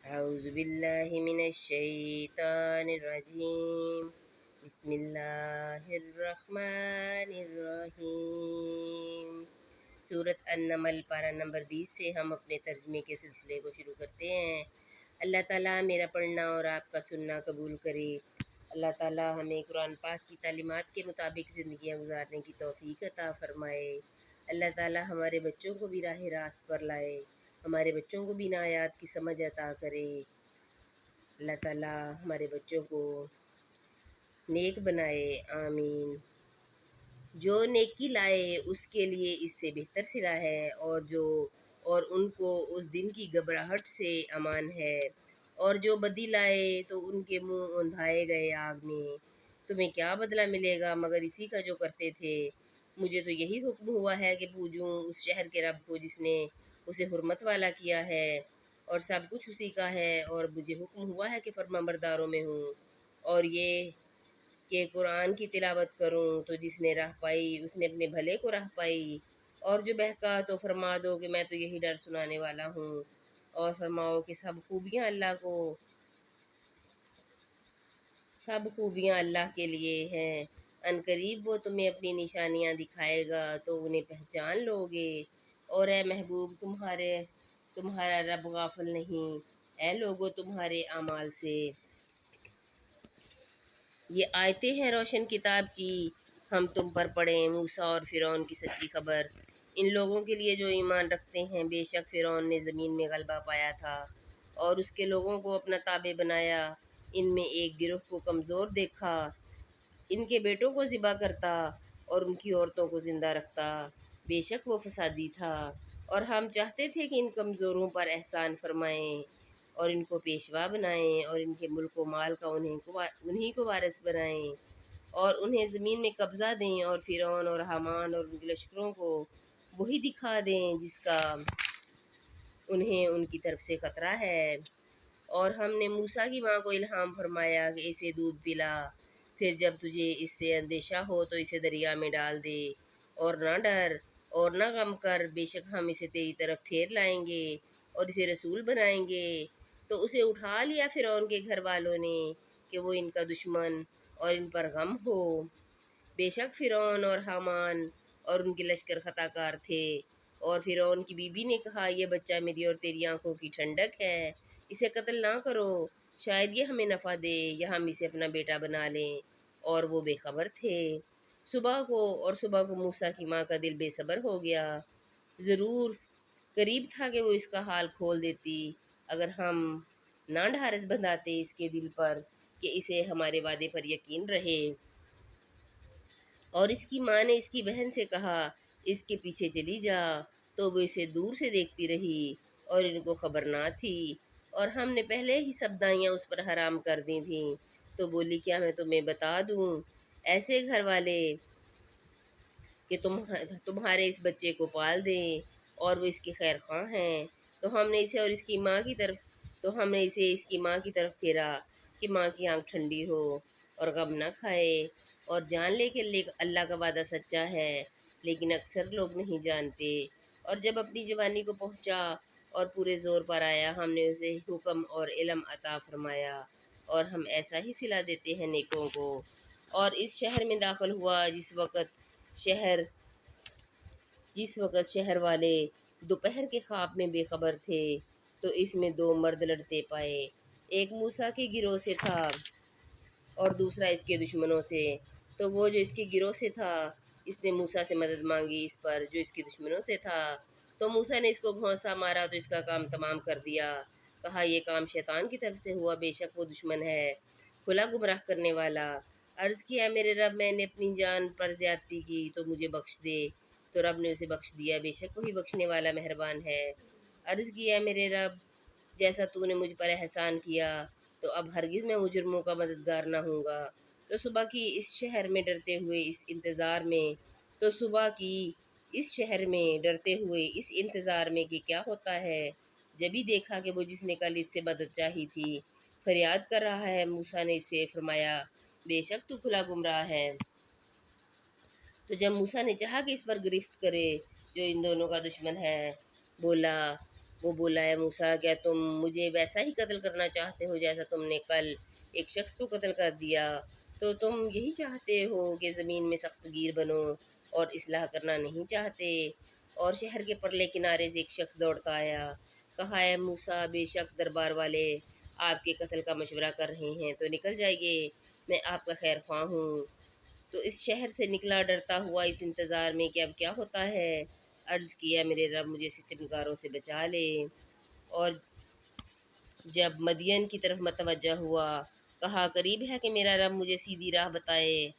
أعوذ بالله من الشيطان الرجيم بسم الله الرحمن الرحیم۔ سورۃ النمل پارہ نمبر 20 سے ہم اپنے ترجمے کے سلسلے کو شروع کرتے ہیں۔ اللہ تعالیٰ میرا پڑھنا اور آپ کا سننا قبول کرے۔ اللہ تعالیٰ ہمیں قرآن پاک کی تعلیمات کے مطابق زندگیاں گزارنے کی توفیق عطا فرمائے۔ اللہ تعالیٰ ہمارے بچوں کو بھی راہ راست پر لائے، ہمارے بچوں کو بھی آیات کی سمجھ عطا کرے۔ اللہ تعالیٰ ہمارے بچوں کو نیک بنائے، آمین۔ جو نیکی لائے اس کے لیے اس سے بہتر صلہ ہے، اور ان کو اس دن کی گھبراہٹ سے امان ہے، اور جو بدی لائے تو ان کے منہ اندھائے گئے آگ میں۔ تمہیں کیا بدلہ ملے گا مگر اسی کا جو کرتے تھے۔ مجھے تو یہی حکم ہوا ہے کہ پوجوں اس شہر کے رب کو جس نے اسے حرمت والا کیا ہے، اور سب کچھ اسی کا ہے، اور مجھے حکم ہوا ہے کہ فرمانبرداروں میں ہوں، اور یہ کہ قرآن کی تلاوت کروں تو جس نے راہ پائی اس نے اپنے بھلے کو راہ پائی، اور جو بہکا تو فرما دو کہ میں تو یہی ڈر سنانے والا ہوں، اور فرماؤ کہ سب خوبیاں اللہ کے لیے ہیں۔ ان قریب وہ تمہیں اپنی نشانیاں دکھائے گا تو انہیں پہچان لوگے، اور اے محبوب تمہارا رب غافل نہیں، اے لوگو تمہارے اعمال سے۔ یہ آیتیں ہیں روشن کتاب کی، ہم تم پر پڑھیں موسیٰ اور فرعون کی سچی خبر۔ ان لوگوں کے لیے جو ایمان رکھتے ہیں، بے شک فرعون نے زمین میں غلبہ پایا تھا اور اس کے لوگوں کو اپنا تابع بنایا۔ ان میں ایک گروہ کو کمزور دیکھا، ان کے بیٹوں کو ذبح کرتا اور ان کی عورتوں کو زندہ رکھتا، بے شک وہ فسادی تھا۔ اور ہم چاہتے تھے کہ ان کمزوروں پر احسان فرمائیں اور ان کو پیشوا بنائیں، اور ان کے ملک و مال کا انہی کو وارث بنائیں، اور انہیں زمین میں قبضہ دیں، اور فرعون اور حامان اور ان کے لشکروں کو وہی دکھا دیں جس کا انہیں ان کی طرف سے خطرہ ہے۔ اور ہم نے موسیٰ کی ماں کو الہام فرمایا کہ اسے دودھ پلا، پھر جب تجھے اس سے اندیشہ ہو تو اسے دریا میں ڈال دے، اور نہ ڈر اور نہ غم کر، بے شک ہم اسے تیری طرف پھیر لائیں گے اور اسے رسول بنائیں گے۔ تو اسے اٹھا لیا فرعون کے گھر والوں نے کہ وہ ان کا دشمن اور ان پر غم ہو۔ بے شک فرعون اور حامان اور ان کے لشکر خطا کار تھے۔ اور فرعون کی بیوی نے کہا، یہ بچہ میری اور تیری آنکھوں کی ٹھنڈک ہے، اسے قتل نہ کرو، شاید یہ ہمیں نفع دے یا ہم اسے اپنا بیٹا بنا لیں۔ اور وہ بے خبر تھے۔ صبح کو موسیٰ کی ماں کا دل بے صبر ہو گیا، ضرور قریب تھا کہ وہ اس کا حال کھول دیتی اگر ہم نہ ڈھارس بندھاتے اس کے دل پر کہ اسے ہمارے وعدے پر یقین رہے۔ اور اس کی ماں نے اس کی بہن سے کہا، اس کے پیچھے چلی جا، تو وہ اسے دور سے دیکھتی رہی اور ان کو خبر نہ تھی، اور ہم نے پہلے ہی سب دائیاں اس پر حرام کر دی تھیں۔ تو بولی، کیا میں تمہیں بتا دوں ایسے گھر والے کہ تمہارے اس بچے کو پال دیں اور وہ اس کے خیر خواہ ہیں۔ تو ہم نے اسے اس کی ماں کی طرف پھیرا کہ ماں کی آنکھ ٹھنڈی ہو اور غم نہ کھائے، اور جان لے کہ اللہ کا وعدہ سچا ہے، لیکن اکثر لوگ نہیں جانتے۔ اور جب اپنی جوانی کو پہنچا اور پورے زور پر آیا، ہم نے اسے حکم اور علم عطا فرمایا، اور ہم ایسا ہی صلہ دیتے ہیں نیکوں کو۔ اور اس شہر میں داخل ہوا جس وقت شہر والے دوپہر کے خواب میں بے خبر تھے، تو اس میں دو مرد لڑتے پائے، ایک موسیٰ کے گروہ سے تھا اور دوسرا اس کے دشمنوں سے۔ تو وہ جو اس کے گروہ سے تھا، اس نے موسیٰ سے مدد مانگی اس پر جو اس کے دشمنوں سے تھا۔ تو موسیٰ نے اس کو گھونسا مارا تو اس کا کام تمام کر دیا، کہا یہ کام شیطان کی طرف سے ہوا، بے شک وہ دشمن ہے کھلا گمراہ کرنے والا۔ عرض کیا، میرے رب میں نے اپنی جان پر زیادتی کی تو مجھے بخش دے، تو رب نے اسے بخش دیا، بے شک وہی بخشنے والا مہربان ہے۔ عرض کیا، میرے رب جیسا تو نے مجھ پر احسان کیا تو اب ہرگز میں مجرموں کا مددگار نہ ہوں گا۔ تو صبح کی اس شہر میں ڈرتے ہوئے اس انتظار میں کہ کیا ہوتا ہے، جبھی دیکھا کہ وہ جس نے کل اس سے مدد چاہی تھی فریاد کر رہا ہے۔ موسیٰ نے اس سے فرمایا، بے شک تو کھلا گمراہ ہے۔ تو جب موسیٰ نے چاہا کہ اس پر گرفت کرے جو ان دونوں کا دشمن ہے، بولا، وہ بولا ہے موسیٰ کیا تم مجھے ویسا ہی قتل کرنا چاہتے ہو جیسا تم نے کل ایک شخص کو قتل کر دیا؟ تو تم یہی چاہتے ہو کہ زمین میں سخت گیر بنو اور اصلاح کرنا نہیں چاہتے؟ اور شہر کے پرلے کنارے سے ایک شخص دوڑتا آیا، کہا ہے موسیٰ بے شک دربار والے آپ کے قتل کا مشورہ کر رہے ہیں تو نکل جائیے، میں آپ کا خیر خواہ ہوں۔ تو اس شہر سے نکلا ڈرتا ہوا اس انتظار میں کہ اب کیا ہوتا ہے۔ عرض کیا میرے رب مجھے ستمگاروں سے بچا لے۔ اور جب مدین کی طرف متوجہ ہوا، کہا قریب ہے کہ میرا رب مجھے سیدھی راہ بتائے۔